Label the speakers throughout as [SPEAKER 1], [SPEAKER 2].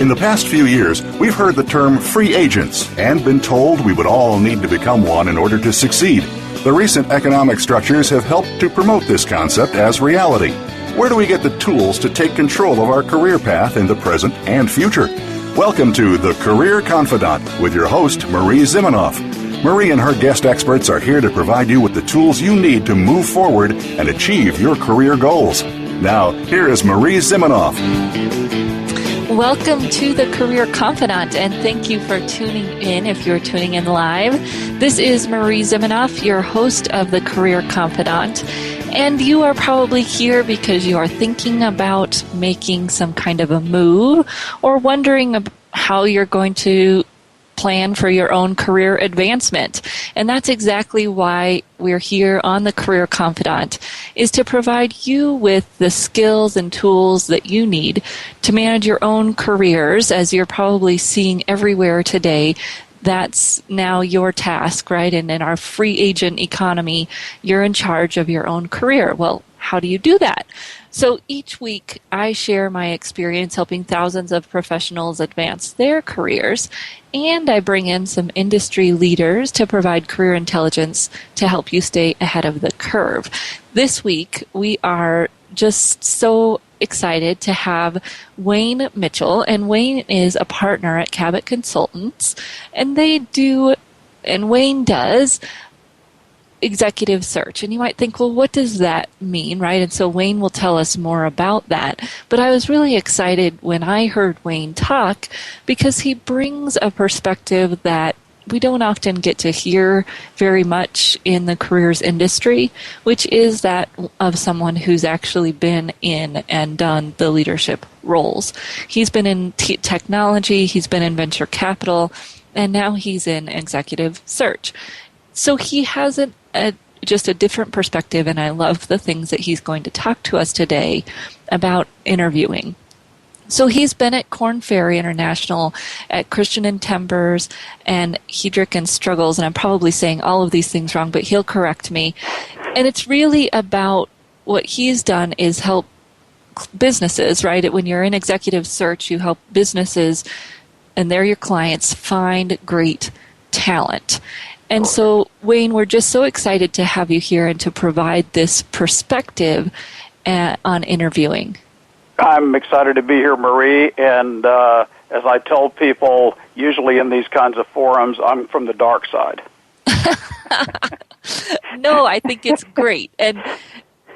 [SPEAKER 1] In the past few years, we've heard the term free agents and been told we would all need to become one in order to succeed. The recent economic structures have helped to promote this concept as reality. Where do we get the tools to take control of our career path in the present and future? Welcome to the Career Confidante with your host, Marie Zimenoff. Marie and her guest experts are here to provide you with the tools you need to move forward and achieve your career goals. Now, here is Marie Zimenoff.
[SPEAKER 2] Welcome to the Career Confidante, and thank you for tuning in if you're tuning in live. This is Marie Zimenoff, your host of the Career Confidante, and you are probably here because you are thinking about making some kind of a move or wondering how you're going to plan for your own career advancement. And that's exactly why we're here on the Career Confidante, is to provide you with the skills and tools that you need to manage your own careers, as you're probably seeing everywhere today. That's now your task, right? And in our free agent economy, you're in charge of your own career. Well, how do you do that? So each week, I share my experience helping thousands of professionals advance their careers, and I bring in some industry leaders to provide career intelligence to help you stay ahead of the curve. This week, we are just so excited to have Wayne Mitchell, and Wayne is a partner at Cabot Consultants, and Wayne does executive search. And you might think, well, what does that mean, right? And so Wayne will tell us more about that. But I was really excited when I heard Wayne talk, because he brings a perspective that we don't often get to hear very much in the careers industry, which is that of someone who's actually been in and done the leadership roles. He's been in technology, he's been in venture capital, and now he's in executive search. So he has just a different perspective, and I love the things that he's going to talk to us today about interviewing. So he's been at Korn Ferry International, at Christian and Timbers, and Hedrick and Struggles, and I'm probably saying all of these things wrong, but he'll correct me. And it's really about what he's done is help businesses, right? When you're in executive search, you help businesses, and they're your clients, find great talent. And so, Wayne, we're just so excited to have you here and to provide this perspective on interviewing.
[SPEAKER 3] I'm excited to be here, Marie, and as I tell people, usually in these kinds of forums, I'm from the dark side.
[SPEAKER 2] No, I think it's great.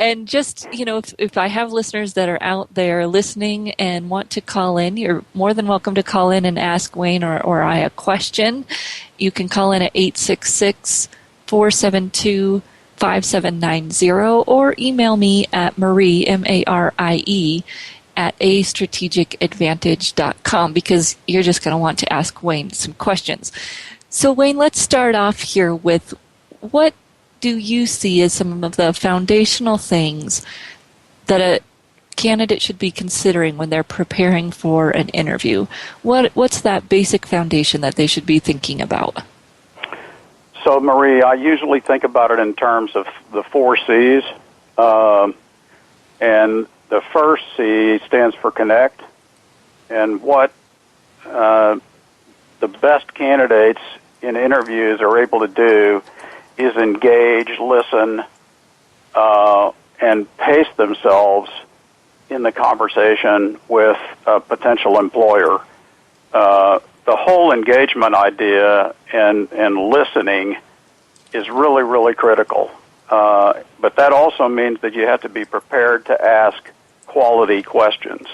[SPEAKER 2] And just, if I have listeners that are out there listening and want to call in, you're more than welcome to call in and ask Wayne or I a question. You can call in at 866-472-5790 or email me at Marie, M-A-R-I-E, at astrategicadvantage.com, because you're just going to want to ask Wayne some questions. So, Wayne, let's start off here with what do you see as some of the foundational things that a candidate should be considering when they're preparing for an interview? What's that basic foundation that they should be thinking about?
[SPEAKER 3] So, Marie, I usually think about it in terms of the 4 C's. And the first C stands for connect. And what the best candidates in interviews are able to do is engage, listen, and pace themselves in the conversation with a potential employer. The whole engagement idea and listening is really, really critical. But that also means that you have to be prepared to ask quality questions.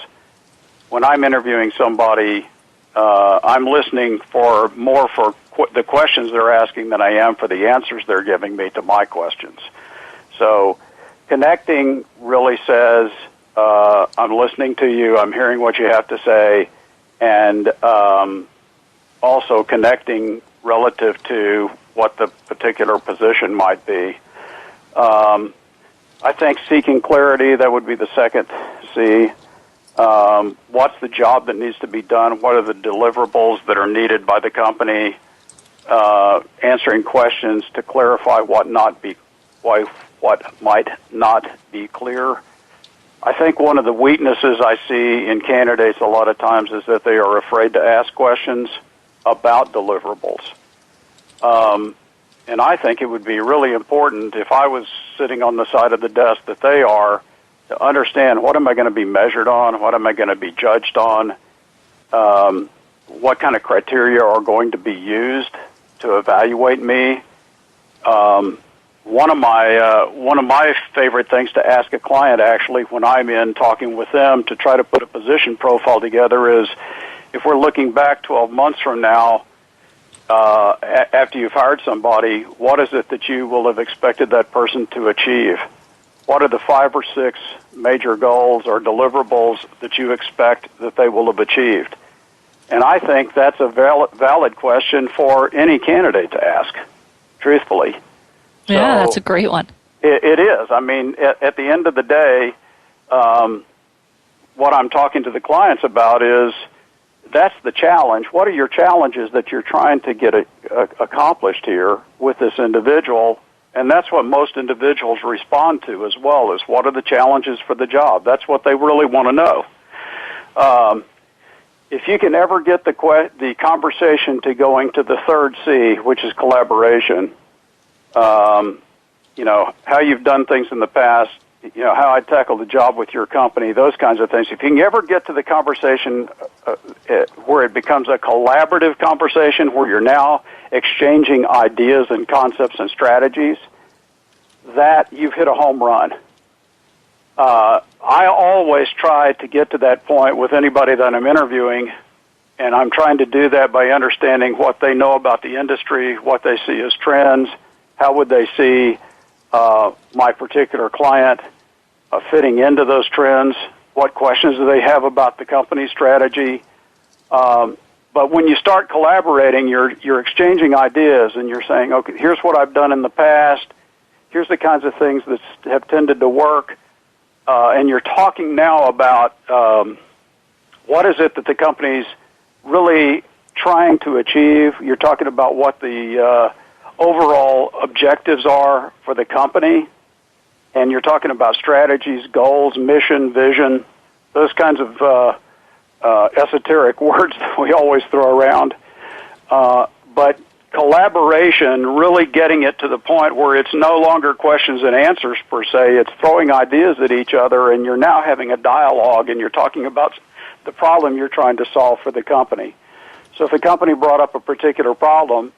[SPEAKER 3] When I'm interviewing somebody, I'm listening for the questions they're asking than I am for the answers they're giving me to my questions. So connecting really says, I'm listening to you, I'm hearing what you have to say, and also connecting relative to what the particular position might be. I think seeking clarity, that would be the second C. What's the job that needs to be done? What are the deliverables that are needed by the company? Answering questions to clarify what might not be clear. I think one of the weaknesses I see in candidates a lot of times is that they are afraid to ask questions about deliverables. And I think it would be really important if I was sitting on the side of the desk that they are to understand what am I going to be measured on, what am I going to be judged on, what kind of criteria are going to be used to evaluate me. One of my favorite things to ask a client actually when I'm in talking with them to try to put a position profile together is, if we're looking back 12 months from now, after you've hired somebody, what is it that you will have expected that person to achieve? What are the 5 or 6 major goals or deliverables that you expect that they will have achieved? And I think that's a valid question for any candidate to ask, truthfully.
[SPEAKER 2] Yeah, that's a great one.
[SPEAKER 3] It is. I mean, at the end of the day, what I'm talking to the clients about is, that's the challenge. What are your challenges that you're trying to get accomplished here with this individual? And that's what most individuals respond to as well, is what are the challenges for the job? That's what they really want to know. If you can ever get the conversation to going to the third C, which is collaboration, how you've done things in the past, how I tackle the job with your company, those kinds of things. If you can ever get to the conversation where it becomes a collaborative conversation, where you're now exchanging ideas and concepts and strategies, that you've hit a home run. I always try to get to that point with anybody that I'm interviewing, and I'm trying to do that by understanding what they know about the industry, what they see as trends, how would they see my particular client fitting into those trends, what questions do they have about the company's strategy. But when you start collaborating, you're exchanging ideas, and you're saying, okay, here's what I've done in the past, here's the kinds of things that have tended to work, and you're talking now about what is it that the company's really trying to achieve. You're talking about what the overall objectives are for the company, and you're talking about strategies, goals, mission, vision, those kinds of esoteric words that we always throw around. But collaboration, really getting it to the point where it's no longer questions and answers per se, it's throwing ideas at each other, and you're now having a dialogue, and you're talking about the problem you're trying to solve for the company. So if a company brought up a particular problem,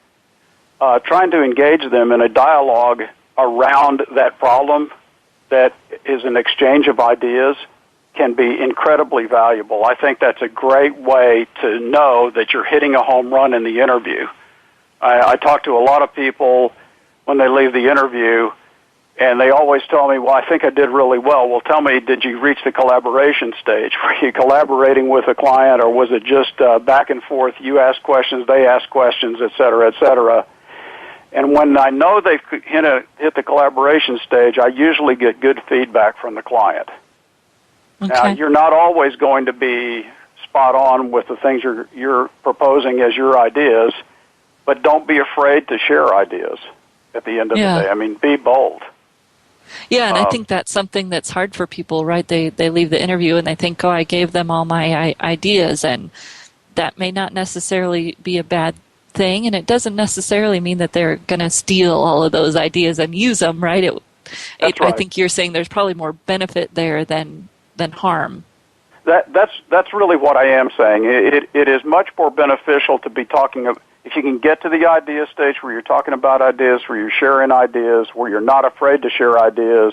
[SPEAKER 3] trying to engage them in a dialogue around that problem that is an exchange of ideas can be incredibly valuable. I think that's a great way to know that you're hitting a home run in the interview. I talk to a lot of people when they leave the interview, and they always tell me, well, I think I did really well. Well, tell me, did you reach the collaboration stage? Were you collaborating with a client, or was it just back and forth, you ask questions, they ask questions, et cetera, et cetera? And when I know they've hit the collaboration stage, I usually get good feedback from the client. Okay. Now, you're not always going to be spot on with the things you're proposing as your ideas, but don't be afraid to share ideas at the end of the day. I mean, be bold.
[SPEAKER 2] Yeah, and I think that's something that's hard for people, right? They leave the interview and they think, oh, I gave them all my ideas, and that may not necessarily be a bad thing, and it doesn't necessarily mean that they're going to steal all of those ideas and use them, right?
[SPEAKER 3] Right.
[SPEAKER 2] I think you're saying there's probably more benefit there than harm.
[SPEAKER 3] That's really what I am saying. It is much more beneficial to be talking of, if you can get to the idea stage where you're talking about ideas, where you're sharing ideas, where you're not afraid to share ideas.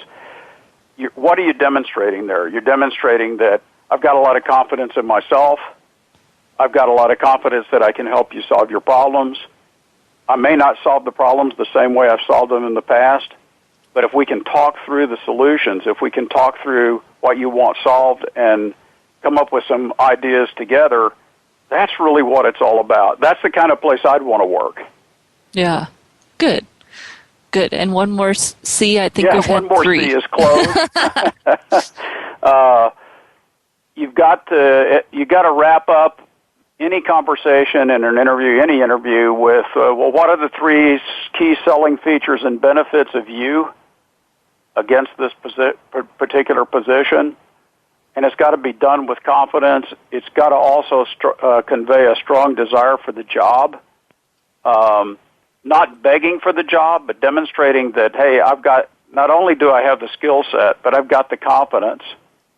[SPEAKER 3] What are you demonstrating there? You're demonstrating that I've got a lot of confidence in myself. I've got a lot of confidence that I can help you solve your problems. I may not solve the problems the same way I've solved them in the past, but if we can talk through the solutions, if we can talk through what you want solved and come up with some ideas together, that's really what it's all about. That's the kind of place I'd want to work.
[SPEAKER 2] Yeah. Good. And one more C, I think we've had 3.
[SPEAKER 3] One more C is closed. You've got to wrap up any conversation in an interview, any interview, with, what are the 3 key selling features and benefits of you against this particular position? and it's got to be done with confidence. It's got to also convey a strong desire for the job, not begging for the job, but demonstrating that, hey, not only do I have the skill set, but I've got the confidence,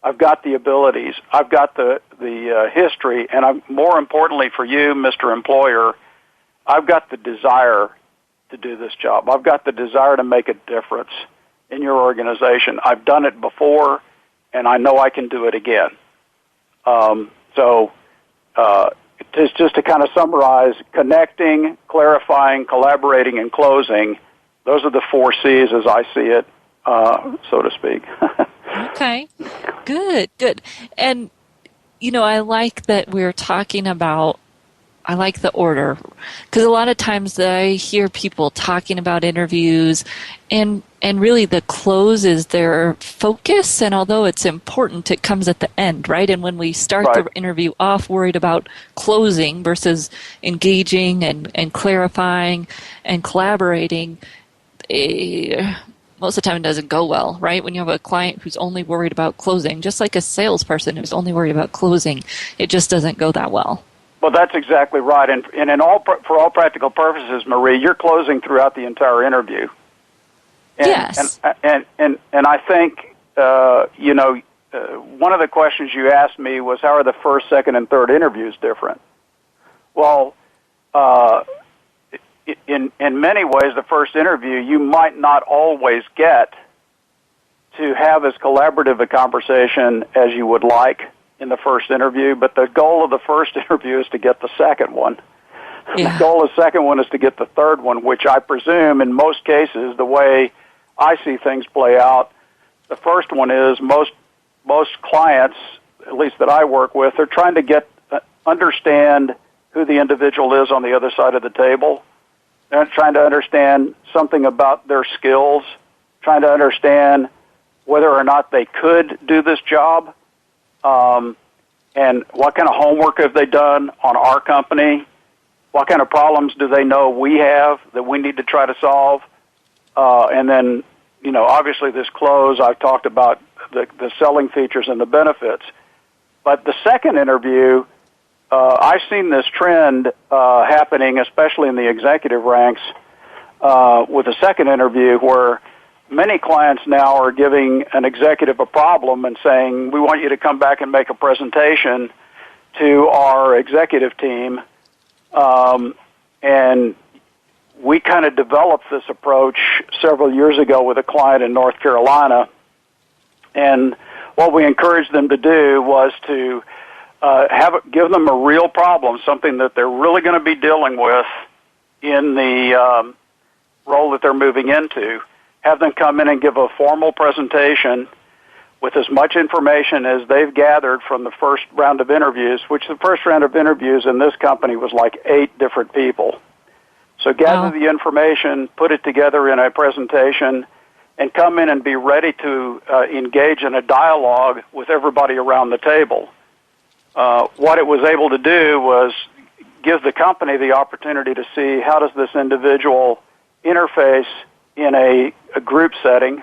[SPEAKER 3] I've got the abilities, I've got the history, and more importantly for you, Mr. Employer, I've got the desire to do this job. I've got the desire to make a difference in your organization. I've done it before, and I know I can do it again. Just to kind of summarize, connecting, clarifying, collaborating, and closing, those are the 4 C's as I see it, so to speak.
[SPEAKER 2] Okay, good. And, I like that we're talking about, I like the order, because a lot of times I hear people talking about interviews, and really the close is their focus, and although it's important, it comes at the end, right? And when we start the interview off worried about closing versus engaging and clarifying and collaborating, most of the time it doesn't go well, right? When you have a client who's only worried about closing, just like a salesperson who's only worried about closing, it just doesn't go that well.
[SPEAKER 3] Well, that's exactly right. And for all practical purposes, Marie, you're closing throughout the entire interview. And,
[SPEAKER 2] yes.
[SPEAKER 3] And I think, one of the questions you asked me was, how are the first, second, and third interviews different? Well, in many ways, the first interview, you might not always get to have as collaborative a conversation as you would like in the first interview, but the goal of the first interview is to get the second one. Yeah. The goal of the second one is to get the third one, which I presume in most cases, the way I see things play out, the first one is most clients, at least that I work with, are trying to understand who the individual is on the other side of the table. They're trying to understand something about their skills, trying to understand whether or not they could do this job, and what kind of homework have they done on our company, what kind of problems do they know we have that we need to try to solve, and then, obviously this close, I've talked about the selling features and the benefits. But the second interview, I've seen this trend happening, especially in the executive ranks, with the second interview where many clients now are giving an executive a problem and saying, we want you to come back and make a presentation to our executive team. And we kind of developed this approach several years ago with a client in North Carolina. And what we encouraged them to do was to give them a real problem, something that they're really going to be dealing with in the role that they're moving into. Have them come in and give a formal presentation with as much information as they've gathered from the first round of interviews, which the first round of interviews in this company was like 8 different people. So gather the information, put it together in a presentation, and come in and be ready to engage in a dialogue with everybody around the table. What it was able to do was give the company the opportunity to see how does this individual interface in a group setting.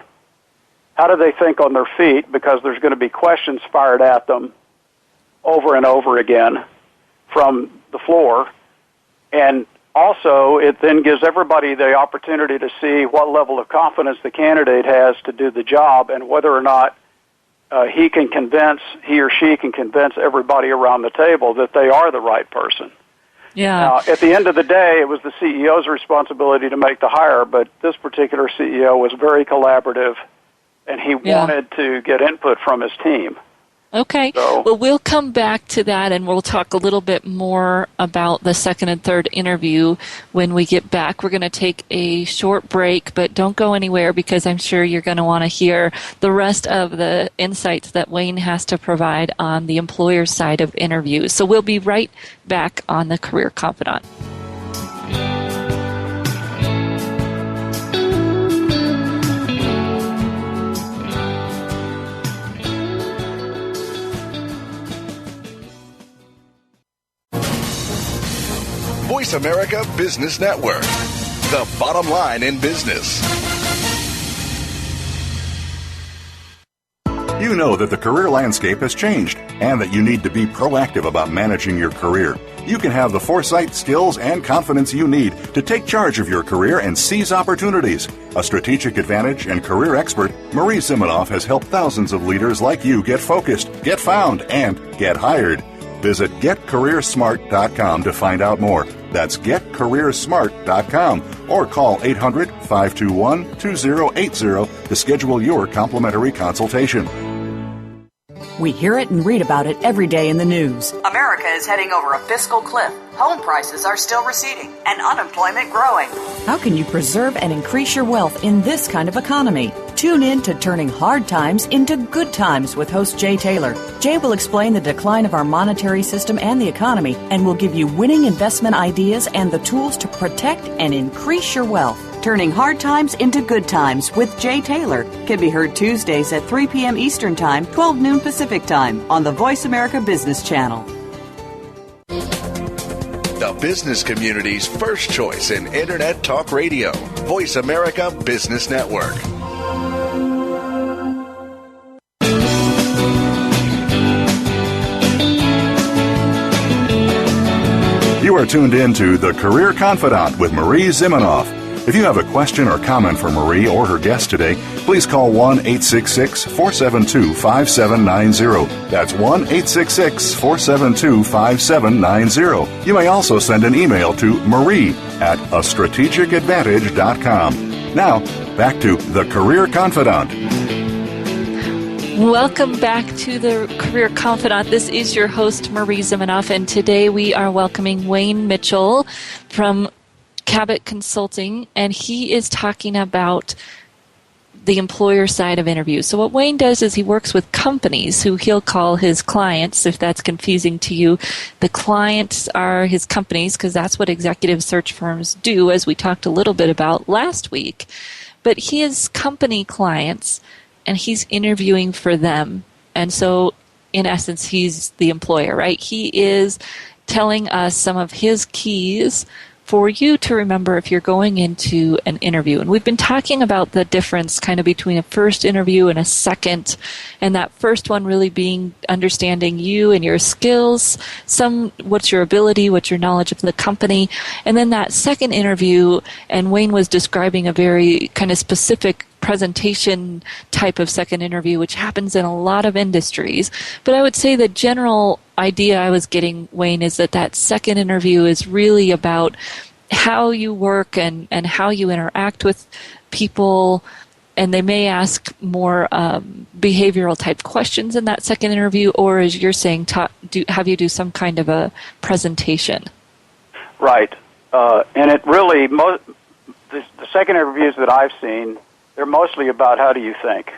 [SPEAKER 3] How do they think on their feet? Because there's going to be questions fired at them over and over again from the floor. And also, it then gives everybody the opportunity to see what level of confidence the candidate has to do the job and whether or not he or she can convince everybody around the table that they are the right person.
[SPEAKER 2] Yeah.
[SPEAKER 3] Now, at the end of the day, it was the CEO's responsibility to make the hire, but this particular CEO was very collaborative, and he wanted to get input from his team.
[SPEAKER 2] Okay.
[SPEAKER 3] So,
[SPEAKER 2] well, we'll come back to that, and we'll talk a little bit more about the second and third interview when we get back. We're going to take a short break, but don't go anywhere because I'm sure you're going to want to hear the rest of the insights that Wayne has to provide on the employer side of interviews. So we'll be right back on the Career Confidant.
[SPEAKER 4] Voice America Business Network, the bottom line in business.
[SPEAKER 1] You know that the career landscape has changed and that you need to be proactive about managing your career. You can have the foresight, skills, and confidence you need to take charge of your career and seize opportunities. A strategic advantage and career expert, Marie Zimenoff has helped thousands of leaders like you get focused, get found, and get hired. Visit getcareersmart.com to find out more. That's getcareersmart.com or call 800-521-2080 to schedule your complimentary consultation.
[SPEAKER 5] We hear it and read about it every day in the news.
[SPEAKER 6] America is heading over a fiscal cliff. Home prices are still receding and unemployment growing.
[SPEAKER 5] How can you preserve and increase your wealth in this kind of economy? Tune in to Turning Hard Times into Good Times with host Jay Taylor. Jay will explain the decline of our monetary system and the economy and will give you winning investment ideas and the tools to protect and increase your wealth. Turning Hard Times into Good Times with Jay Taylor can be heard Tuesdays at 3 p.m. Eastern Time, 12 noon Pacific Time on the Voice America Business Channel.
[SPEAKER 4] The business community's first choice in Internet Talk Radio. Voice America Business Network.
[SPEAKER 1] You are tuned in to The Career Confidante with Marie Zimenoff. If you have a question or comment for Marie or her guest today, please call 1-866-472-5790. That's 1-866-472-5790. You may also send an email to marie@astrategicadvantage.com. Now, back to The Career Confidante.
[SPEAKER 2] Welcome back to the Career Confidante. This is your host, Marie Zimenoff, and today we are welcoming Wayne Mitchell from Cabot Consulting, and he is talking about the employer side of interviews. So what Wayne does is he works with companies who he'll call his clients, if that's confusing to you. The clients are his companies because that's what executive search firms do, as we talked a little bit about last week. But he has company clients, and he's interviewing for them. And so, in essence, he's the employer, right? He is telling us some of his keys for you to remember if you're going into an interview. And we've been talking about the difference kind of between a first interview and a second, and that first one really being understanding you and your skills, what's your ability, what's your knowledge of the company, and then that second interview, and Wayne was describing a very kind of specific presentation type of second interview, which happens in a lot of industries. But I would say the general idea I was getting, Wayne, is that second interview is really about how you work and how you interact with people, and they may ask more behavioral type questions in that second interview, or as you're saying, have you do some kind of a presentation.
[SPEAKER 3] Right. And it really, the second interviews that I've seen, they're mostly about how do you think.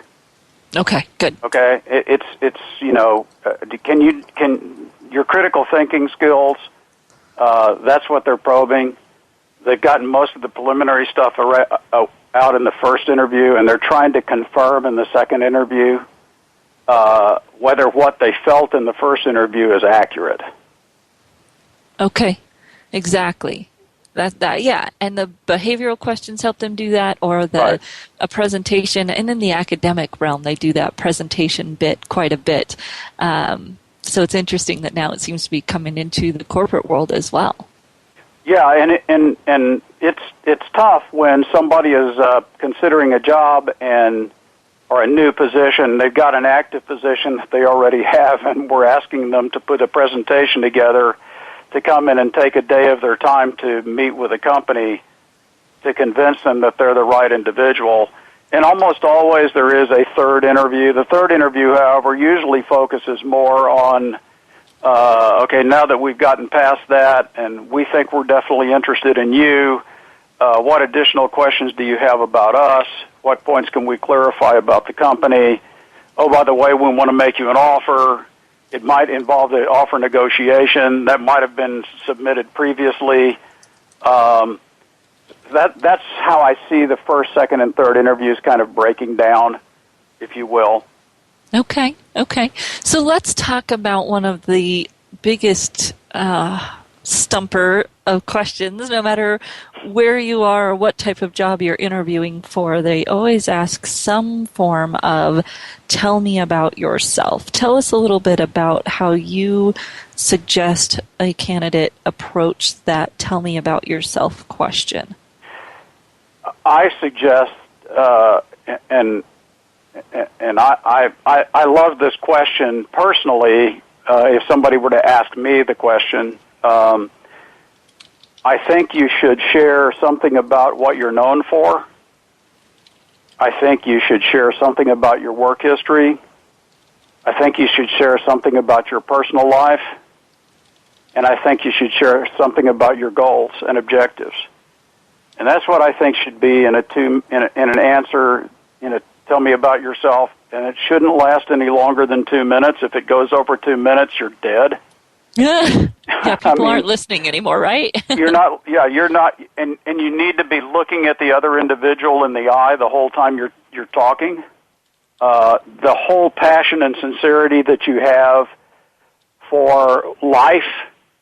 [SPEAKER 2] Okay, good.
[SPEAKER 3] Okay, it's can your critical thinking skills? That's what they're probing. They've gotten most of the preliminary stuff out in the first interview, and they're trying to confirm in the second interview whether what they felt in the first interview is accurate.
[SPEAKER 2] Okay, exactly. Yeah, and the behavioral questions help them do that, or a presentation, and in the academic realm, they do that presentation bit quite a bit. So it's interesting that now it seems to be coming into the corporate world as well.
[SPEAKER 3] Yeah, and it's tough when somebody is considering a job or a new position. They've got an active position that they already have, and we're asking them to put a presentation together to come in and take a day of their time to meet with a company to convince them that they're the right individual. And almost always there is a third interview. The third interview, however, usually focuses more on, now that we've gotten past that and we think we're definitely interested in you, what additional questions do you have about us? What points can we clarify about the company? Oh, by the way, we want to make you an offer. It might involve the offer negotiation that might have been submitted previously. That's how I see the first, second, and third interviews kind of breaking down, if you will.
[SPEAKER 2] Okay. So let's talk about one of the biggest stumper of questions, no matter where you are or what type of job you're interviewing for, they always ask some form of, tell me about yourself. Tell us a little bit about how you suggest a candidate approach that tell me about yourself question.
[SPEAKER 3] I suggest, and I love this question personally. If somebody were to ask me the question, I think you should share something about what you're known for. I think you should share something about your work history. I think you should share something about your personal life. And I think you should share something about your goals and objectives. And that's what I think should be in an answer, tell me about yourself. And it shouldn't last any longer than 2 minutes. If it goes over 2 minutes, you're dead.
[SPEAKER 2] Yeah, people aren't listening anymore, right?
[SPEAKER 3] you're not, and you need to be looking at the other individual in the eye the whole time you're talking. The whole passion and sincerity that you have for life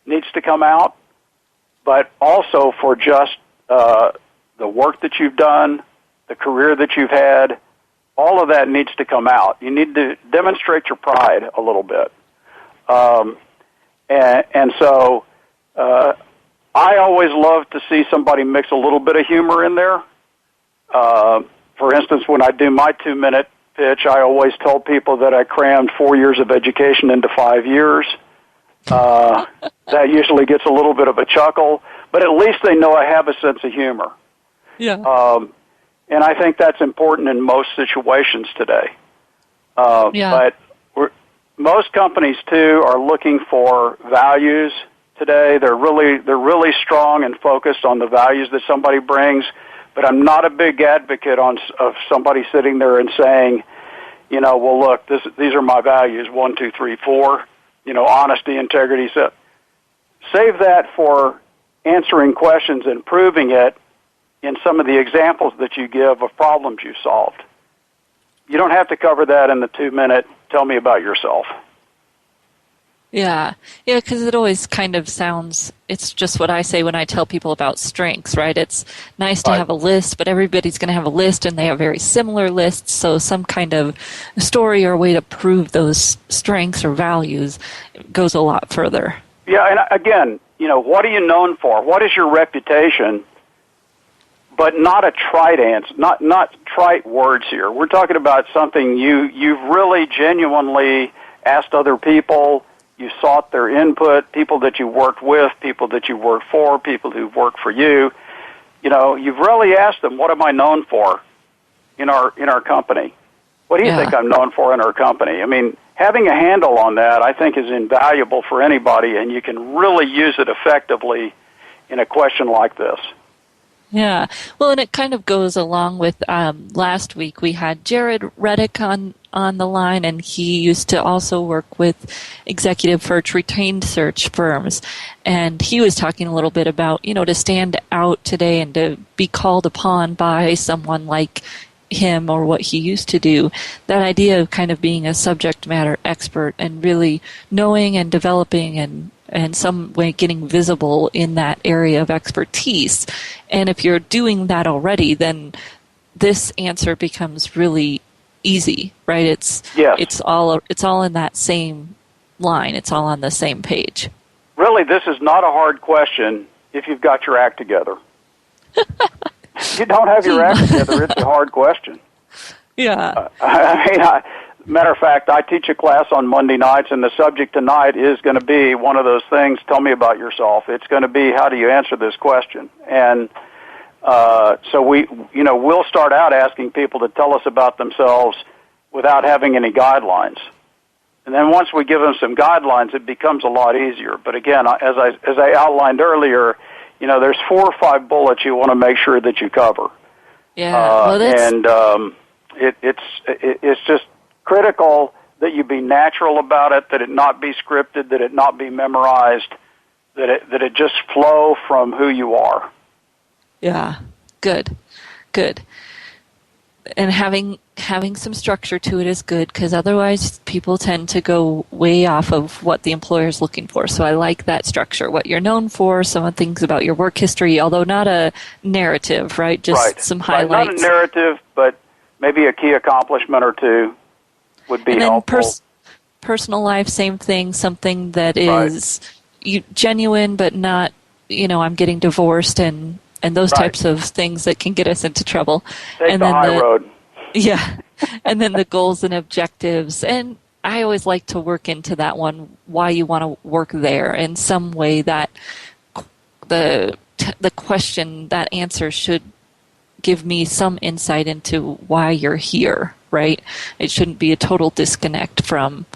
[SPEAKER 3] needs to come out, but also for just the work that you've done, the career that you've had, all of that needs to come out. You need to demonstrate your pride a little bit. And so I always love to see somebody mix a little bit of humor in there. For instance, when I do my 2-minute pitch, I always tell people that I crammed 4 years of education into 5 years. That usually gets a little bit of a chuckle, but at least they know I have a sense of humor.
[SPEAKER 2] Yeah.
[SPEAKER 3] And I think that's important in most situations today. But most companies too are looking for values today. They're really strong and focused on the values that somebody brings. But I'm not a big advocate of somebody sitting there and saying, well, look, these are my values, 1, 2, 3, 4. Honesty, integrity. So save that for answering questions and proving it in some of the examples that you give of problems you solved. You don't have to cover that in the 2-minute, tell me about yourself.
[SPEAKER 2] Yeah, because it always kind of sounds, it's just what I say when I tell people about strengths, right? It's nice to have a list, but everybody's going to have a list, and they have very similar lists, so some kind of story or way to prove those strengths or values goes a lot further.
[SPEAKER 3] Yeah, and again, what are you known for? What is your reputation? But not a trite answer, not trite words here. We're talking about something you've really genuinely asked other people. You sought their input, people that you worked with, people that you worked for, people who worked for you. You've really asked them, what am I known for in our company? What do you think I'm known for in our company? I mean, having a handle on that, I think, is invaluable for anybody, and you can really use it effectively in a question like this.
[SPEAKER 2] Yeah. Well, and it kind of goes along with last week we had Jared Reddick on the line, and he used to also work with executive search, retained search firms. And he was talking a little bit about, to stand out today and to be called upon by someone like him or what he used to do, that idea of kind of being a subject matter expert and really knowing and developing and some way getting visible in that area of expertise. And if you're doing that already, then this answer becomes really easy, right? It's all in that same line. It's all on the same page.
[SPEAKER 3] Really, this is not a hard question if you've got your act together. If you don't have your act together, it's a hard question.
[SPEAKER 2] Yeah.
[SPEAKER 3] Matter of fact, I teach a class on Monday nights, and the subject tonight is going to be one of those things, tell me about yourself. It's going to be, how do you answer this question? And so we'll start out asking people to tell us about themselves without having any guidelines. And then once we give them some guidelines, it becomes a lot easier. But again, as I outlined earlier, there's 4 or 5 bullets you want to make sure that you cover.
[SPEAKER 2] Yeah.
[SPEAKER 3] It's just critical that you be natural about it, that it not be scripted, that it not be memorized, that it just flow from who you are.
[SPEAKER 2] Yeah, good. and having some structure to it is good, because otherwise people tend to go way off of what the employer is looking for. So I like that structure, what you're known for, some things about your work history, although not a narrative, right? Just some highlights.
[SPEAKER 3] Right. Not a narrative, but maybe a key accomplishment or two would be helpful.
[SPEAKER 2] Personal life, same thing, something that is genuine, but not, I'm getting divorced and those types of things that can get us into trouble.
[SPEAKER 3] Take the high road.
[SPEAKER 2] Yeah. And then the goals and objectives. And I always like to work into that one, why you want to work there in some way, that the question, that answer should give me some insight into why you're here, right? It shouldn't be a total disconnect from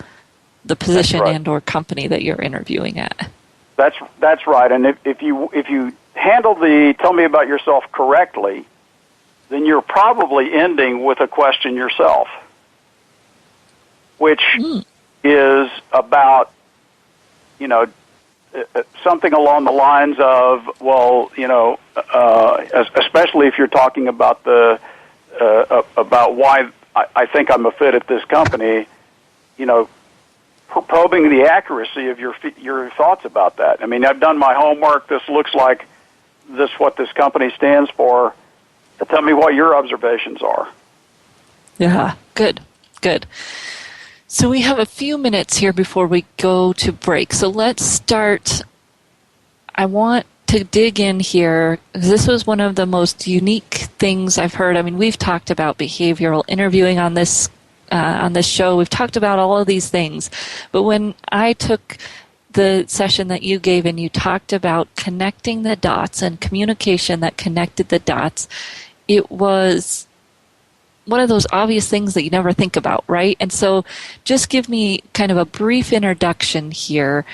[SPEAKER 2] the position and or company that you're interviewing at. That's right. And if you handle the tell me about yourself correctly, then you're probably ending with a question yourself, which is about, something along the lines of, especially if you're talking about about why I think I'm a fit at this company, probing the accuracy of your thoughts about that. I mean, I've done my homework. This looks like what this company stands for. Tell me what your observations are. Yeah, good. So we have a few minutes here before we go to break. So let's start. I want to dig in here. This was one of the most unique things I've heard. I mean, we've talked about behavioral interviewing on this show. We've talked about all of these things. But when I took the session that you gave and you talked about connecting the dots and communication that connected the dots, it was one of those obvious things that you never think about, right? And so just give me kind of a brief introduction here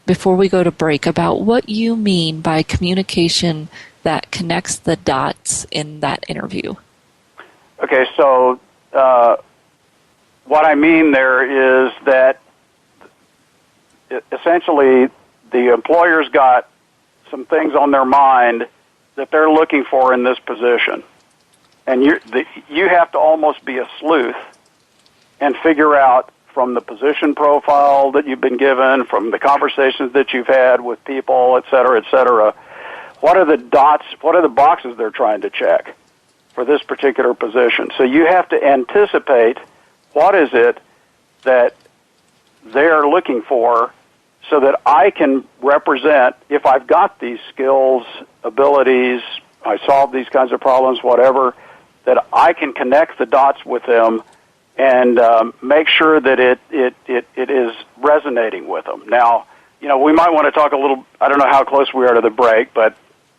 [SPEAKER 2] before we go to break about what you mean by communication that connects the dots in that interview.
[SPEAKER 3] Okay, so what I mean there is that essentially the employer's got some things on their mind that they're looking for in this position. And you have to almost be a sleuth and figure out from the position profile that you've been given, from the conversations that you've had with people, et cetera, what are the dots, what are the boxes they're trying to check for this particular position. So you have to anticipate what is it that they're looking for so that I can represent, if I've got these skills, abilities, I solve these kinds of problems, whatever, that I can connect the dots with them and make sure that it is resonating with them. Now, we might want to talk a little, I don't know how close we are to the break, but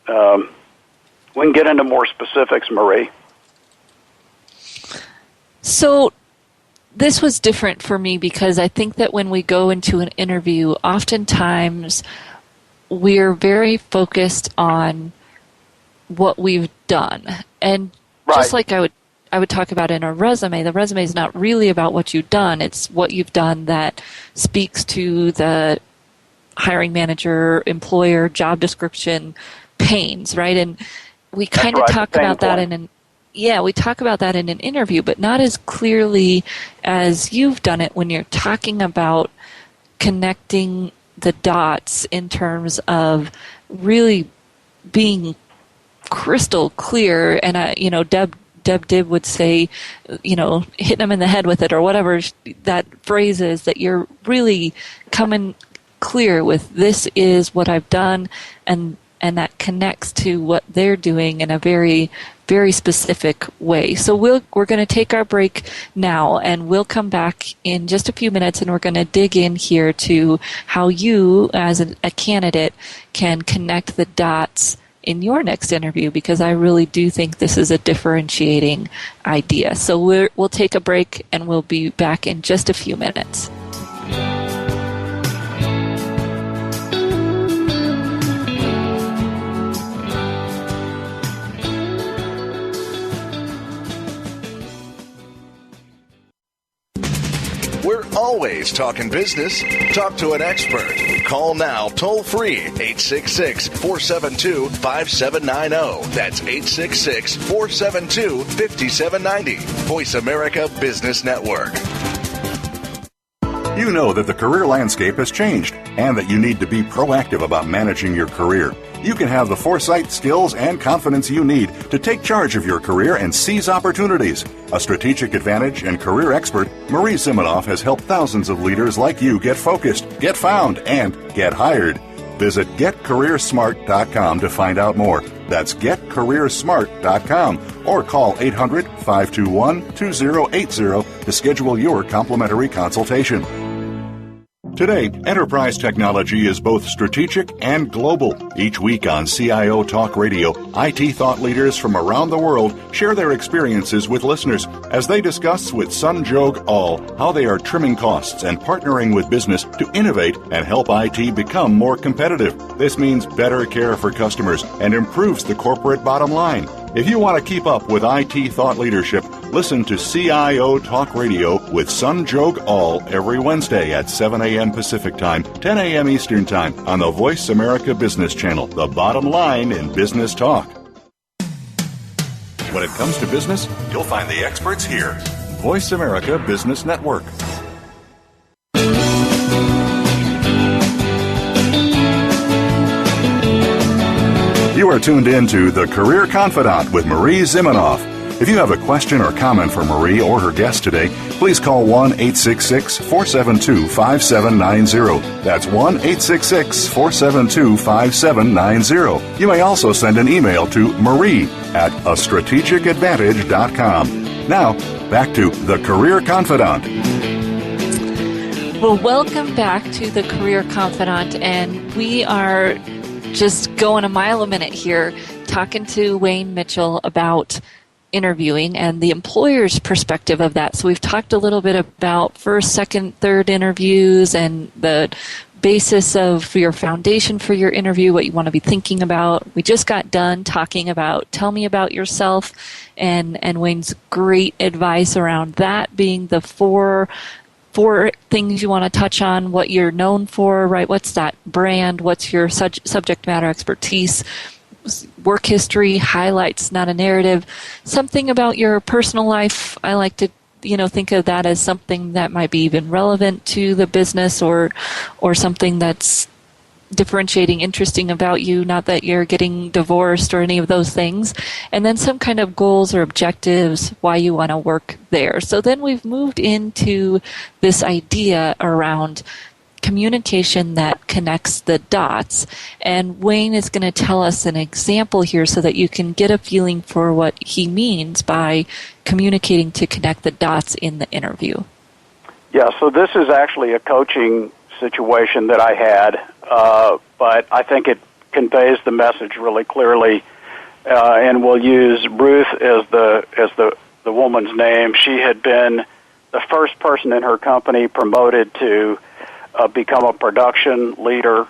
[SPEAKER 3] we can get into more specifics, Marie.
[SPEAKER 2] So this was different for me because I think that when we go into an interview, oftentimes we're very focused on what we've done. And just like I would talk about in a resume, the resume is not really about what you've done. It's what you've done that speaks to the hiring manager, employer, job description pains, right? And we kind of talk about that we talk about that in an interview, but not as clearly as you've done it when you're talking about connecting the dots in terms of really being crystal clear. And Deb Dib would say, hitting them in the head with it or whatever that phrase is, that you're really coming clear with this is what I've done, and that connects to what they're doing in a very, very specific way. So we're going to take our break now, and we'll come back in just a few minutes, and we're going to dig in here to how you, as a candidate, can connect the dots in your next interview, because I really do think this is a differentiating idea. So we'll take a break, and we'll be back in just a few minutes.
[SPEAKER 4] We're always talking business. Talk to an expert. Call now toll free 866-472-5790. That's 866-472-5790. Voice America Business Network.
[SPEAKER 1] You know that the career landscape has changed and that you need to be proactive about managing your career. You can have the foresight, skills, and confidence you need to take charge of your career and seize opportunities. A strategic advantage and career expert, Marie Zimenoff has helped thousands of leaders like you get focused, get found, and get hired. Visit getcareersmart.com to find out more. That's getcareersmart.com or call 800-521-2080 to schedule your complimentary consultation. Today, enterprise technology is both strategic and global. Each week on CIO Talk Radio, IT thought leaders from around the world share their experiences with listeners as they discuss with Sanjog Aul how they are trimming costs and partnering with business to innovate and help IT become more competitive. This means better care for customers and improves the corporate bottom line. If you want to keep up with IT thought leadership, listen to CIO Talk Radio with Sanjog Aul every Wednesday at 7 a.m. Pacific Time, 10 a.m. Eastern Time on the Voice America Business Channel, the bottom line in business talk. When it comes to business, you'll find the experts here. Voice America Business Network. You are tuned in to The Career Confidant with Marie Zimenoff. If you have a question or comment for Marie or her guest today, please call 1-866-472-5790. That's 1-866-472-5790. You may also send an email to marie@astrategicadvantage.com. Now, back to The Career Confidant.
[SPEAKER 2] Well, welcome back to The Career Confidant, and we are just going a mile a minute here, talking to Wayne Mitchell about interviewing and the employer's perspective of that. So we've talked a little bit about first, second, third interviews and the basis of your foundation for your interview, what you want to be thinking about. We just got done talking about tell me about yourself, and Wayne's great advice around that being the four things you want to touch on, what you're known for, right? What's that brand? What's your subject matter expertise? Work history, highlights, not a narrative. Something about your personal life. I like to, think of that as something that might be even relevant to the business or something that's differentiating, interesting about you, not that you're getting divorced or any of those things. And then some kind of goals or objectives, why you want to work there. So then we've moved into this idea around communication that connects the dots. And Wayne is going to tell us an example here so that you can get a feeling for what he means by communicating to connect the dots in the interview.
[SPEAKER 3] Yeah, so this is actually a coaching situation that I had, but I think it conveys the message really clearly. And we'll use Ruth as the woman's name. She had been the first person in her company promoted to become a production leader.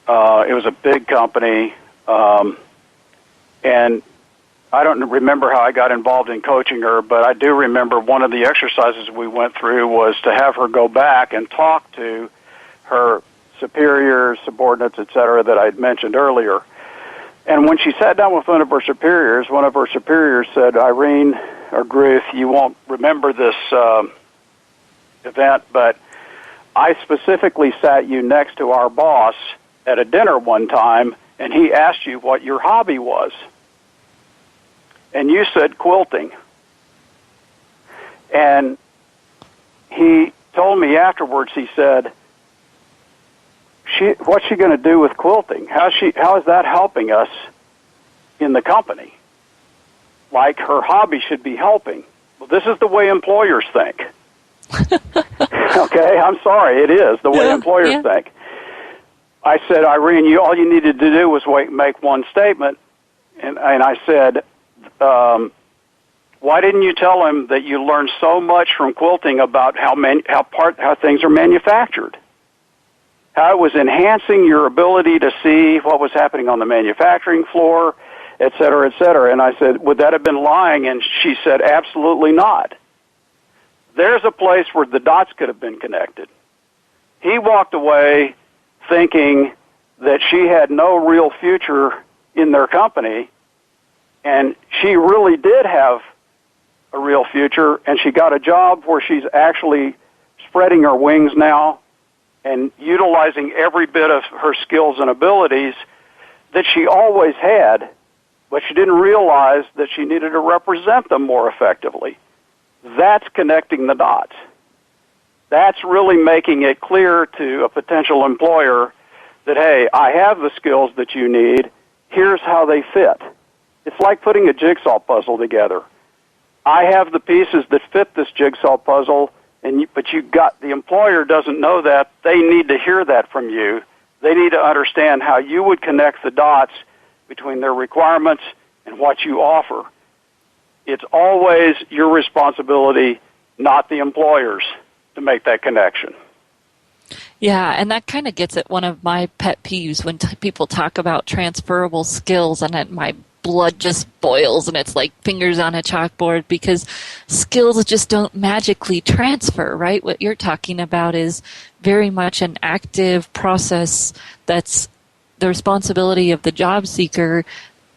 [SPEAKER 3] It was a big company, and I don't remember how I got involved in coaching her, but I do remember one of the exercises we went through was to have her go back and talk to her superiors, subordinates, et cetera, that I'd mentioned earlier. And when she sat down with one of her superiors said, Irene or Ruth, you won't remember this event, but I specifically sat you next to our boss at a dinner one time, and he asked you what your hobby was. And you said quilting. And he told me afterwards, he said, what's she going to do with quilting? How is that helping us in the company? Like her hobby should be helping. Well, this is the way employers think. Okay, I'm sorry, it is the way employers think. I said, Irene, all you needed to do was make one statement, and I said, why didn't you tell him that you learned so much from quilting about how things are manufactured? How it was enhancing your ability to see what was happening on the manufacturing floor, et cetera, et cetera. And I said, would that have been lying? And she said, absolutely not. there's a place where the dots could have been connected. He walked away thinking that she had no real future in their company, and she really did have a real future, and she got a job where she's actually spreading her wings now and utilizing every bit of her skills and abilities that she always had, but she didn't realize that she needed to represent them more effectively. That's connecting the dots. That's really making it clear to a potential employer that, hey, I have the skills that you need. Here's how they fit. It's like putting a jigsaw puzzle together. I have the pieces that fit this jigsaw puzzle, but the employer doesn't know that. They need to hear that from you. They need to understand how you would connect the dots between their requirements and what you offer. It's always your responsibility, not the employer's, to make that connection.
[SPEAKER 2] Yeah, and that kind of gets at one of my pet peeves when people talk about transferable skills, and my blood just boils and it's like fingers on a chalkboard, because skills just don't magically transfer, right? What you're talking about is very much an active process that's the responsibility of the job seeker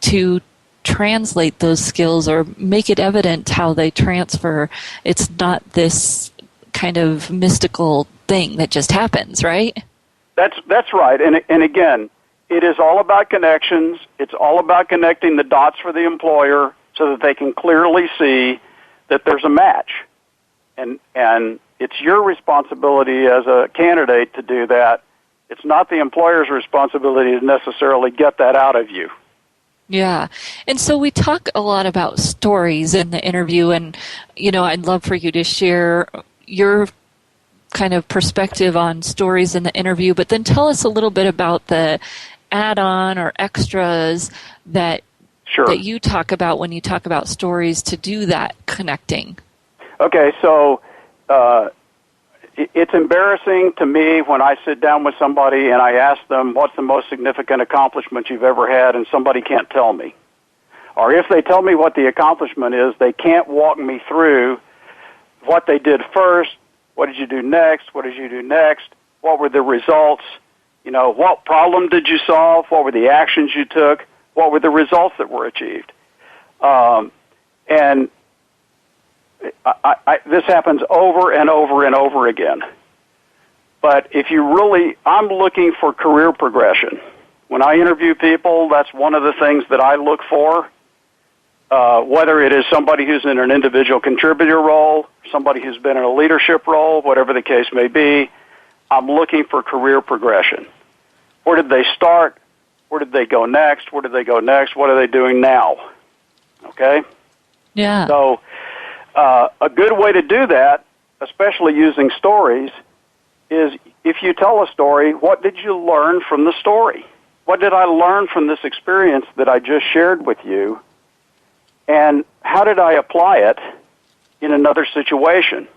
[SPEAKER 2] to translate those skills or make it evident how they transfer. It's not this kind of mystical thing that just happens, right?
[SPEAKER 3] That's right. And again, it is all about connections. It's all about connecting the dots for the employer so that they can clearly see that there's a match. And it's your responsibility as a candidate to do that. It's not the employer's responsibility to necessarily get that out of you.
[SPEAKER 2] Yeah. And so we talk a lot about stories in the interview, and, I'd love for you to share your kind of perspective on stories in the interview, but then tell us a little bit about the add-on or extras that you talk about when you talk about stories to do that connecting.
[SPEAKER 3] Okay, so it's embarrassing to me when I sit down with somebody and I ask them, what's the most significant accomplishment you've ever had, and somebody can't tell me. Or if they tell me what the accomplishment is, they can't walk me through what they did first, what did you do next, what did you do next, what were the results, what problem did you solve, what were the actions you took, what were the results that were achieved. And this happens over and over and over again. But I'm looking for career progression. When I interview people, that's one of the things that I look for. Whether it is somebody who's in an individual contributor role, somebody who's been in a leadership role, whatever the case may be, I'm looking for career progression. Where did they start? Where did they go next? Where did they go next? What are they doing now? Okay?
[SPEAKER 2] Yeah.
[SPEAKER 3] So a good way to do that, especially using stories, is if you tell a story, what did you learn from the story? What did I learn from this experience that I just shared with you? And how did I apply it in another situation?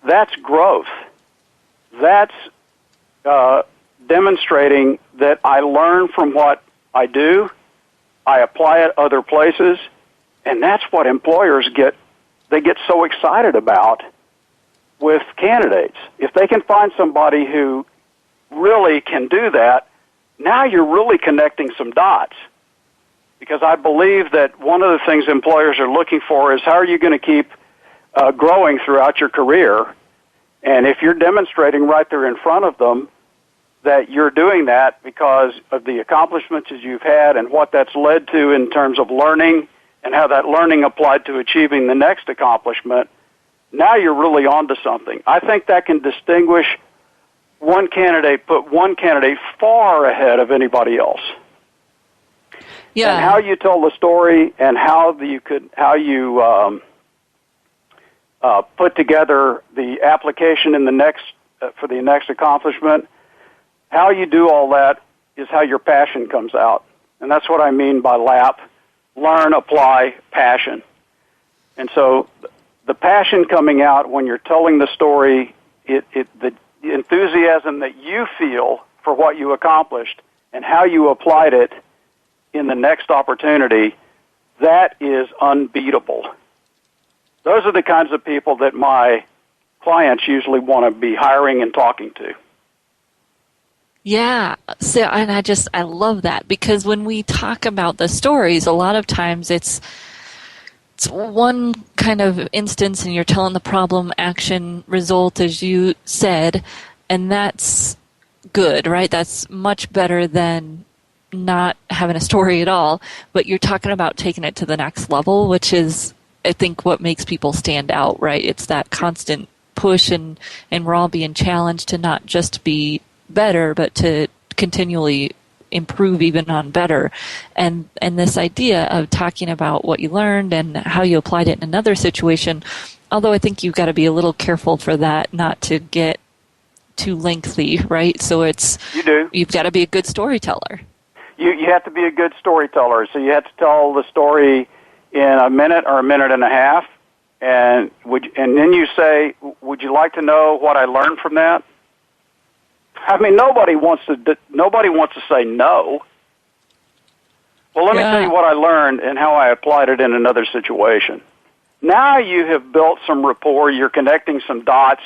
[SPEAKER 3] That's growth. That's demonstrating that I learn from what I do, I apply it other places, and that's what employers get so excited about with candidates. If they can find somebody who really can do that, now you're really connecting some dots. Because I believe that one of the things employers are looking for is how are you going to keep growing throughout your career. And if you're demonstrating right there in front of them that you're doing that because of the accomplishments that you've had and what that's led to in terms of learning and how that learning applied to achieving the next accomplishment, now you're really onto something. I think that can distinguish put one candidate far ahead of anybody else.
[SPEAKER 2] Yeah.
[SPEAKER 3] And how you tell the story and how you put together the application in the next for the next accomplishment, how you do all that is how your passion comes out. And that's what I mean by LAP, learn, apply, passion. And so the passion coming out when you're telling the story, the enthusiasm that you feel for what you accomplished and how you applied it in the next opportunity, that is unbeatable. Those are the kinds of people that my clients usually want to be hiring and talking to.
[SPEAKER 2] Yeah. So, and I love that, because when we talk about the stories, a lot of times it's one kind of instance and you're telling the problem, action, result, as you said, and that's good, right? That's much better than not having a story at all, but you're talking about taking it to the next level, which is, I think, what makes people stand out, right? It's that constant push, and we're all being challenged to not just be better, but to continually improve even on better. And this idea of talking about what you learned and how you applied it in another situation, although I think you've got to be a little careful for that, not to get too lengthy, right? So you've got to be a good storyteller.
[SPEAKER 3] You have to be a good storyteller. So you have to tell the story in a minute or a minute and a half, and then you say, would you like to know what I learned from that? I mean, nobody wants to say no. Well, let me tell you what I learned and how I applied it in another situation. Now you have built some rapport, you're connecting some dots,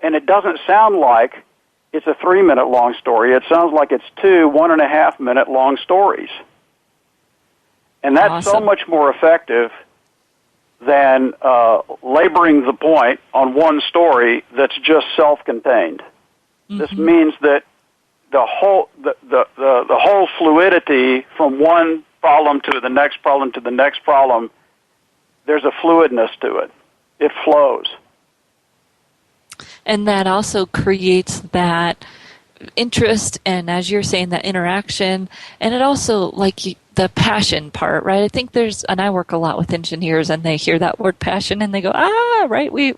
[SPEAKER 3] and it doesn't sound like it's a 3-minute long story. It sounds like it's 2 1.5-minute long stories. And that's so much more effective than laboring the point on one story that's just self-contained. Mm-hmm. This means that the whole fluidity from one problem to the next problem to the next problem, there's a fluidness to it. It flows.
[SPEAKER 2] And that also creates that interest, and as you're saying, that interaction, and it also, the passion part, right? I think and I work a lot with engineers, and they hear that word passion, and they go, right,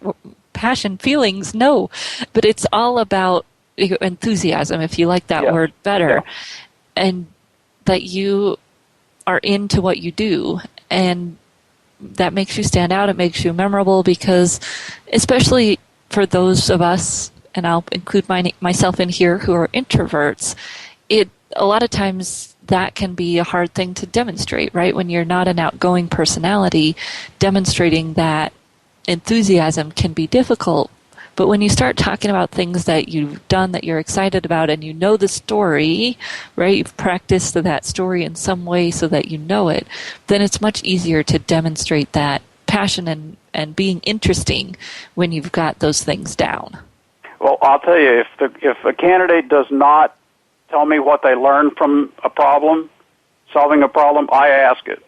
[SPEAKER 2] passion, feelings, no. But it's all about enthusiasm, if you like that word better, and that you are into what you do, and that makes you stand out, it makes you memorable, because especially for those of us, and I'll include myself in here, who are introverts, a lot of times that can be a hard thing to demonstrate, right? When you're not an outgoing personality, demonstrating that enthusiasm can be difficult. But when you start talking about things that you've done, that you're excited about, and you know the story, right? You've practiced that story in some way so that you know it, then it's much easier to demonstrate that passion and being interesting when you've got those things down.
[SPEAKER 3] Well, I'll tell you, if a candidate does not tell me what they learned from a problem, solving a problem, I ask it.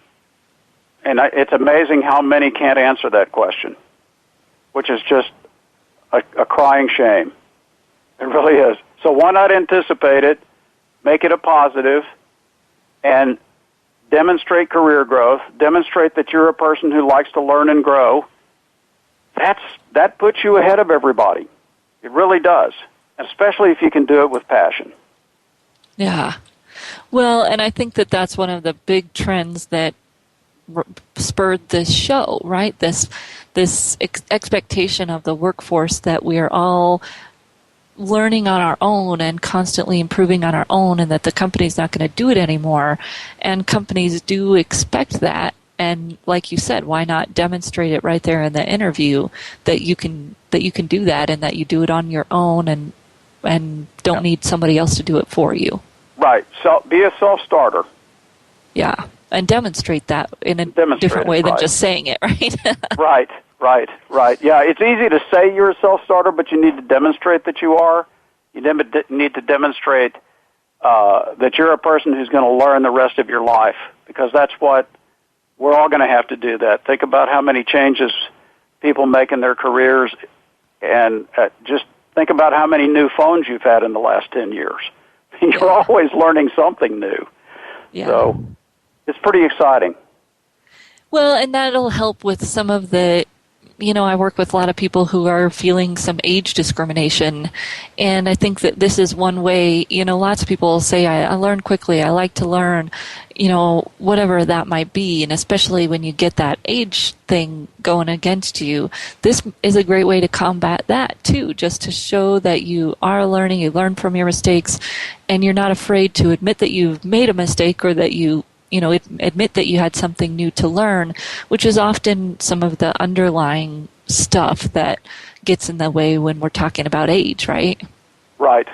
[SPEAKER 3] And it's amazing how many can't answer that question, which is just a crying shame. It really is. So why not anticipate it, make it a positive, and demonstrate career growth, demonstrate that you're a person who likes to learn and grow. That puts you ahead of everybody. It really does, especially if you can do it with passion.
[SPEAKER 2] Yeah. Well, and I think that's one of the big trends that spurred this show, right? This expectation of the workforce that we are all learning on our own and constantly improving on our own, and that the company's not going to do it anymore. And companies do expect that. And like you said, why not demonstrate it right there in the interview that you can do that, and that you do it on your own, and don't need somebody else to do it for you. Right.
[SPEAKER 3] So be a self-starter.
[SPEAKER 2] Yeah. And demonstrate that in a different way than just saying it, right? Right. Yeah, it's easy to say you're a self-starter, but you need to demonstrate that you are. You need to demonstrate that you're a person who's going to learn the rest of your life, because that's what we're all going to have to do. That. Think about how many changes people make in their careers, and just think about how many new phones you've had in the last 10 years. You're always learning something new. Yeah. So it's pretty exciting. Well, and that'll help with some of the, I work with a lot of people who are feeling some age discrimination, and I think that this is one way. Lots of people say, I learn quickly, I like to learn, whatever that might be, and especially when you get that age thing going against you, this is a great way to combat that too, just to show that you are learning, you learn from your mistakes, and you're not afraid to admit that you've made a mistake, or that you admit that you had something new to learn, which is often some of the underlying stuff that gets in the way when we're talking about age, right? Right.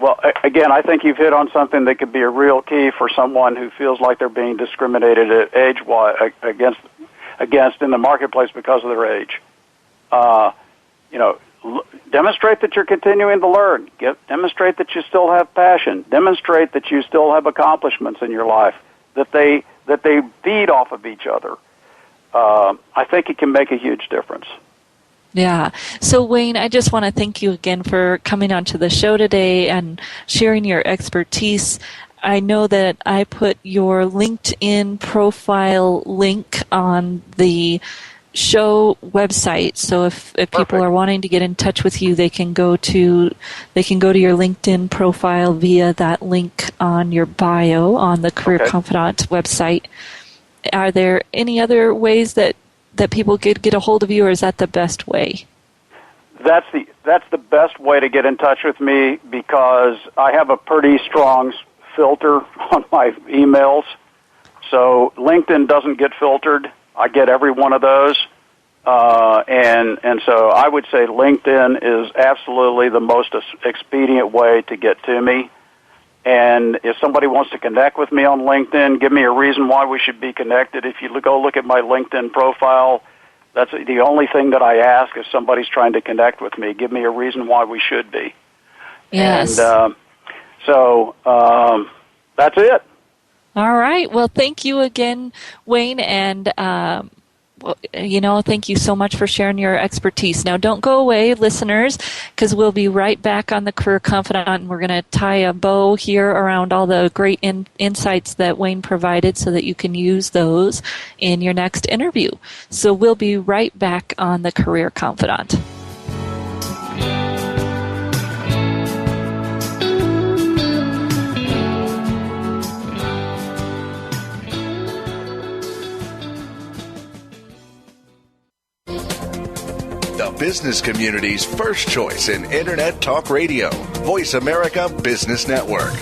[SPEAKER 3] Well, again, I think you've hit on something that could be a real key for someone who feels like they're being discriminated against in the marketplace because of their age. Demonstrate that you're continuing to learn. Demonstrate that you still have passion. Demonstrate that you still have accomplishments in your life, that they feed off of each other. I think it can make a huge difference.
[SPEAKER 2] Yeah. So, Wayne, I just want to thank you again for coming onto the show today and sharing your expertise. I know that I put your LinkedIn profile link on the show website, so if people are wanting to get in touch with you, they can go to your LinkedIn profile via that link on your bio on the Career Confidante website. Are there any other ways that people could get a hold of you, or is that the best way?
[SPEAKER 3] That's the best way to get in touch with me, because I have a pretty strong filter on my emails. So LinkedIn doesn't get filtered. I get every one of those. And so I would say LinkedIn is absolutely the most expedient way to get to me. And if somebody wants to connect with me on LinkedIn, give me a reason why we should be connected. If you go look at my LinkedIn profile, that's the only thing that I ask if somebody's trying to connect with me. Give me a reason why we should be.
[SPEAKER 2] Yes.
[SPEAKER 3] And that's it.
[SPEAKER 2] All right. Well, thank you again, Wayne, and thank you so much for sharing your expertise. Now, don't go away, listeners, because we'll be right back on the Career Confidante, and we're going to tie a bow here around all the great insights that Wayne provided so that you can use those in your next interview. So we'll be right back on the Career Confidante.
[SPEAKER 4] Business community's first choice in Internet Talk Radio, Voice America Business Network.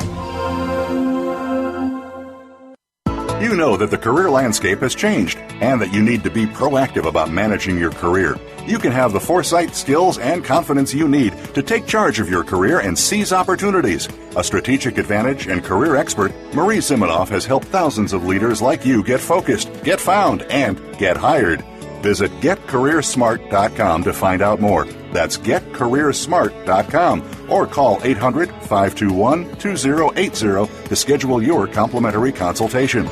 [SPEAKER 1] You know that the career landscape has changed and that you need to be proactive about managing your career. You can have the foresight, skills, and confidence you need to take charge of your career and seize opportunities. A strategic advantage and career expert, Marie Zimenoff has helped thousands of leaders like you get focused, get found, and get hired. Visit GetCareerSmart.com to find out more. That's GetCareerSmart.com, or call 800-521-2080 to schedule your complimentary consultation.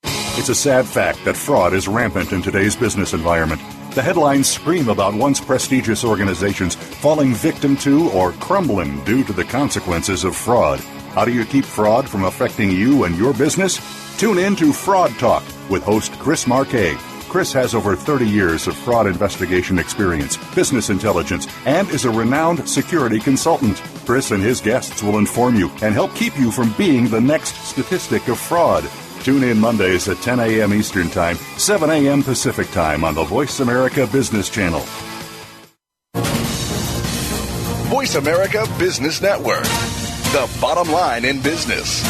[SPEAKER 1] It's a sad fact that fraud is rampant in today's business environment. The headlines scream about once prestigious organizations falling victim to or crumbling due to the consequences of fraud. How do you keep fraud from affecting you and your business? Tune in to Fraud Talk with host Chris Marquet. Chris has over 30 years of fraud investigation experience, business intelligence, and is a renowned security consultant. Chris and his guests will inform you and help keep you from being the next statistic of fraud. Tune in Mondays at 10 a.m. Eastern Time, 7 a.m. Pacific Time on the Voice America Business Channel.
[SPEAKER 4] Voice America Business Network, the bottom line in business.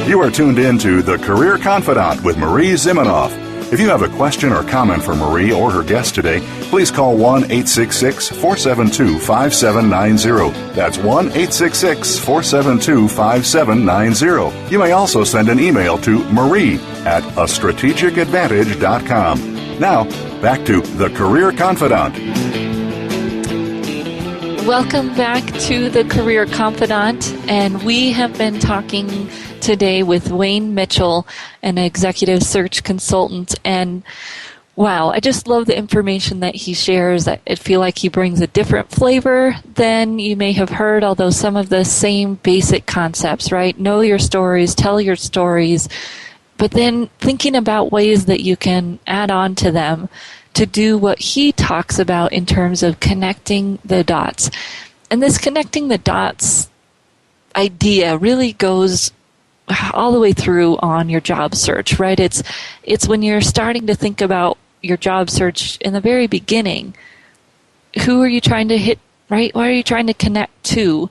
[SPEAKER 1] You are tuned in to The Career Confidante with Marie Zimenoff. If you have a question or comment for Marie or her guest today, please call 1-866-472-5790. That's 1-866-472-5790. You may also send an email to marie@astrategicadvantage.com. Now, back to The Career Confidante.
[SPEAKER 2] Welcome back to the Career Confidante, and we have been talking today with Wayne Mitchell, an executive search consultant, and wow, I just love the information that he shares. I feel like he brings a different flavor than you may have heard, although some of the same basic concepts, right? Know your stories, tell your stories, but then thinking about ways that you can add on to them to do what he talks about in terms of connecting the dots. And this connecting the dots idea really goes all the way through on your job search, right? It's when you're starting to think about your job search in the very beginning, who are you trying to hit, right? What are you trying to connect to?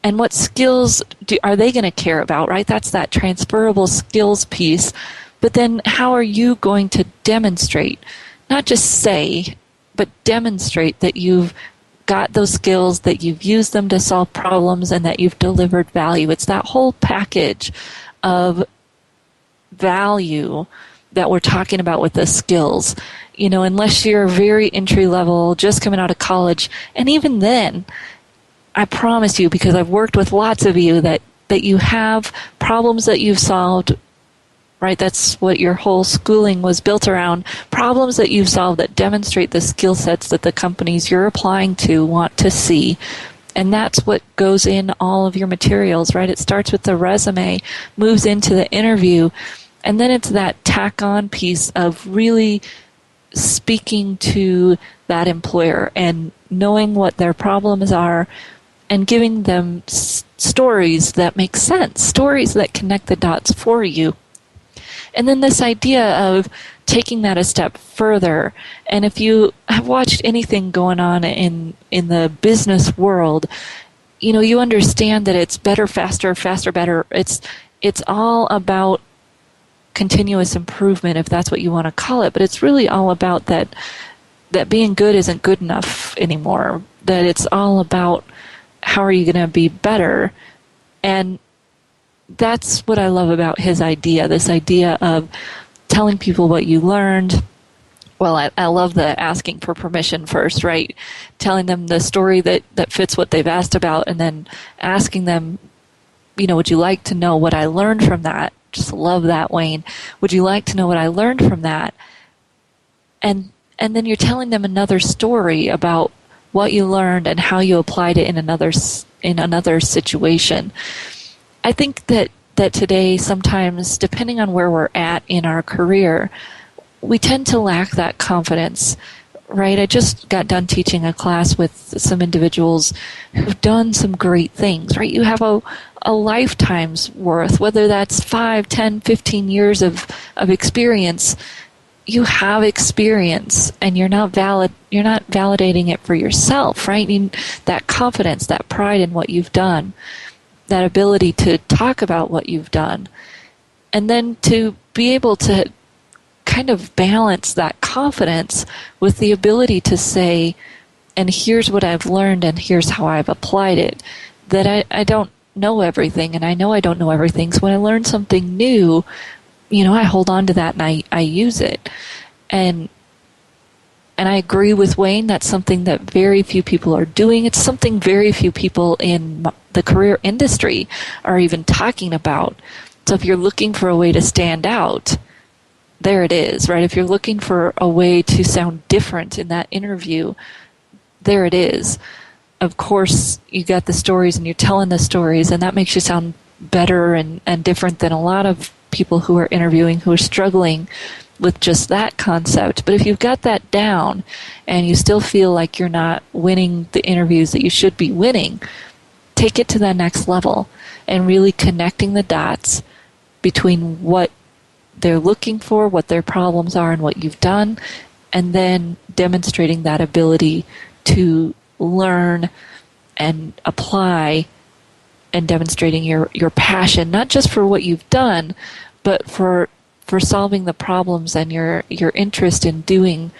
[SPEAKER 2] And what skills are they going to care about, right? That's that transferable skills piece. But then how are you going to demonstrate, not just say, but demonstrate that you've got those skills, that you've used them to solve problems, and that you've delivered value? It's that whole package of value that we're talking about with the skills. You know, unless you're very entry level, just coming out of college, and even then, I promise you, because I've worked with lots of you, that you have problems that you've solved, right? That's what your whole schooling was built around. Problems that you've solved that demonstrate the skill sets that the companies you're applying to want to see. And that's what goes in all of your materials, right? It starts with the resume, moves into the interview, and then it's that tack-on piece of really speaking to that employer and knowing what their problems are and giving them stories that make sense, stories that connect the dots for you. And then this idea of taking that a step further. And if you have watched anything going on in the business world, you know, you understand that it's better, faster, faster, better. It's all about continuous improvement, if that's what you want to call it. But it's really all about that being good isn't good enough anymore. That it's all about how are you going to be better. And that's what I love about his idea, this idea of telling people what you learned. Well, I love the asking for permission first, right? Telling them the story that fits what they've asked about, and then asking them, you know, would you like to know what I learned from that? Just love that, Wayne. Would you like to know what I learned from that? And then you're telling them another story about what you learned and how you applied it in another situation. I think that today, sometimes, depending on where we're at in our career, we tend to lack that confidence, right? I just got done teaching a class with some individuals who've done some great things, right? You have a lifetime's worth, whether that's 5, 10, 15 years of experience. You have experience, and you're not validating it for yourself, right? That confidence, that pride in what you've done, that ability to talk about what you've done, and then to be able to kind of balance that confidence with the ability to say, and here's what I've learned and here's how I've applied it. That I don't know everything, and I know I don't know everything, so when I learn something new, you know, I hold on to that and I use it. And I agree with Wayne, that's something that very few people are doing. It's something very few people in the career industry are even talking about. So if you're looking for a way to stand out, there it is, right? If you're looking for a way to sound different in that interview, there it is. Of course, you got the stories and you're telling the stories, and that makes you sound better and different than a lot of people who are interviewing who are struggling with just that concept. But if you've got that down and you still feel like you're not winning the interviews that you should be winning, take it to the next level and really connecting the dots between what they're looking for, what their problems are, and what you've done, and then demonstrating that ability to learn and apply, and demonstrating your passion, not just for what you've done, but for solving the problems, and your interest in doing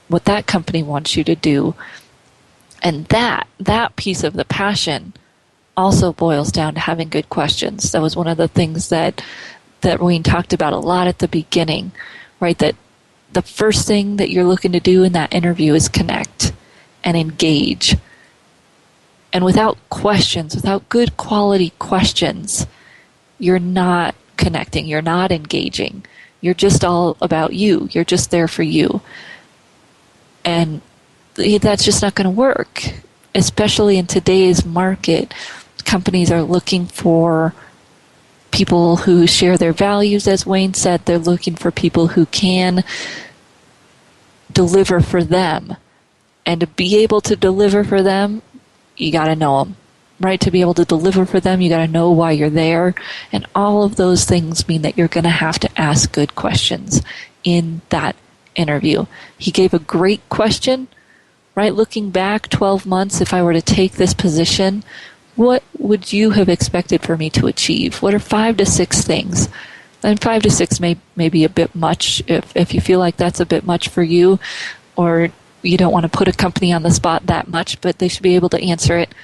[SPEAKER 2] what that company wants you to do. And that piece of the passion also boils down to having good questions. That was one of the things that Wayne talked about a lot at the beginning, right? That the first thing that you're looking to do in that interview is connect and engage. And without questions, without good quality questions, you're not connecting, you're not engaging. You're just all about you. You're just there for you. And that's just not going to work, especially in today's market. Companies are looking for people who share their values, as Wayne said. They're looking for people who can deliver for them. And to be able to deliver for them, you got to know them, right? To be able to deliver for them, you got to know why you're there. And all of those things mean that you're going to have to ask good questions in that interview. He gave a great question, right? Looking back 12 months, if I were to take this position, what would you have expected for me to achieve? What are 5 to 6 things? And 5 to 6 may be a bit much if you feel like that's a bit much for you, or you don't want to put a company on the spot that much, but they should be able to answer it.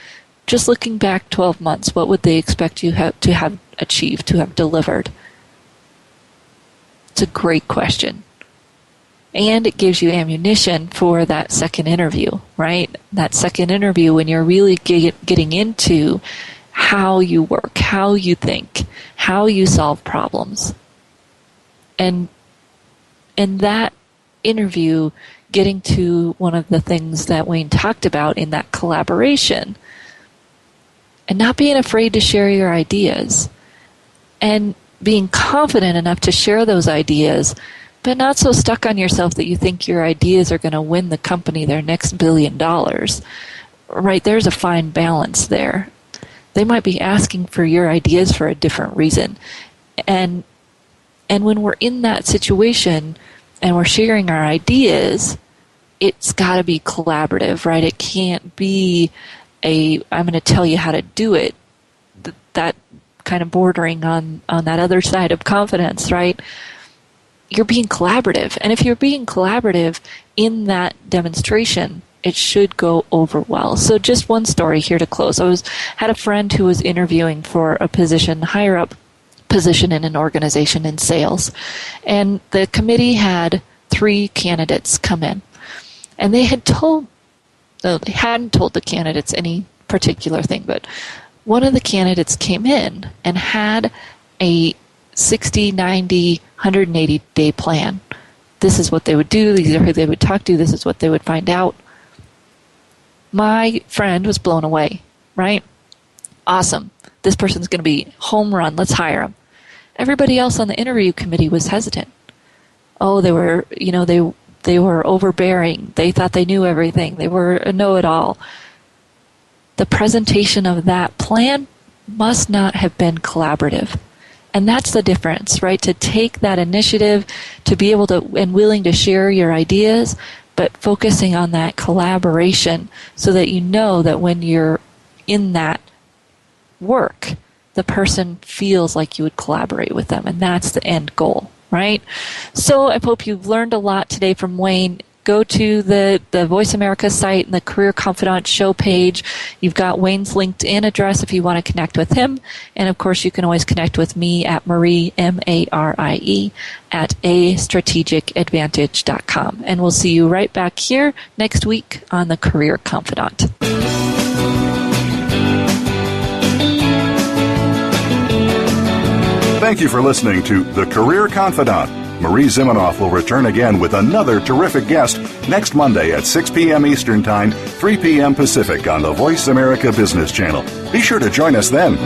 [SPEAKER 2] Just looking back 12 months, what would they expect you to have achieved, to have delivered? It's a great question. And it gives you ammunition for that second interview, right? That second interview when you're really getting into how you work, how you think, how you solve problems. And in that interview, getting to one of the things that Wayne talked about in that collaboration, and not being afraid to share your ideas, and being confident enough to share those ideas, but not so stuck on yourself that you think your ideas are going to win the company their next $1 billion. Right? There's a fine balance there. They might be asking for your ideas for a different reason. And when we're in that situation and we're sharing our ideas, it's got to be collaborative, right? It can't be I'm going to tell you how to do it. That kind of bordering on that other side of confidence, right? You're being collaborative. And if you're being collaborative in that demonstration, it should go over well. So just one story here to close. I had a friend who was interviewing for a position, higher up position in an organization in sales. And the committee had 3 candidates come in. And they hadn't told the candidates any particular thing, but one of the candidates came in and had a 60, 90, 180-day plan. This is what they would do. These are who they would talk to. This is what they would find out. My friend was blown away, right? Awesome. This person's going to be home run. Let's hire him. Everybody else on the interview committee was hesitant. Oh, they were overbearing. They thought they knew everything. They were a know-it-all. The presentation of that plan must not have been collaborative. And that's the difference, right? To take that initiative, to be able to and willing to share your ideas, but focusing on that collaboration so that you know that when you're in that work, the person feels like you would collaborate with them. And that's the end goal, right? So I hope you've learned a lot today from Wayne. Go to the Voice America site and the Career Confidant show page. You've got Wayne's LinkedIn address if you want to connect with him. And, of course, you can always connect with me at Marie, M-A-R-I-E, at astrategicadvantage.com. And we'll see you right back here next week on the Career Confidant.
[SPEAKER 1] Thank you for listening to The Career Confidant. Marie Zimenoff will return again with another terrific guest next Monday at 6 p.m. Eastern Time, 3 p.m. Pacific on the Voice America Business Channel. Be sure to join us then.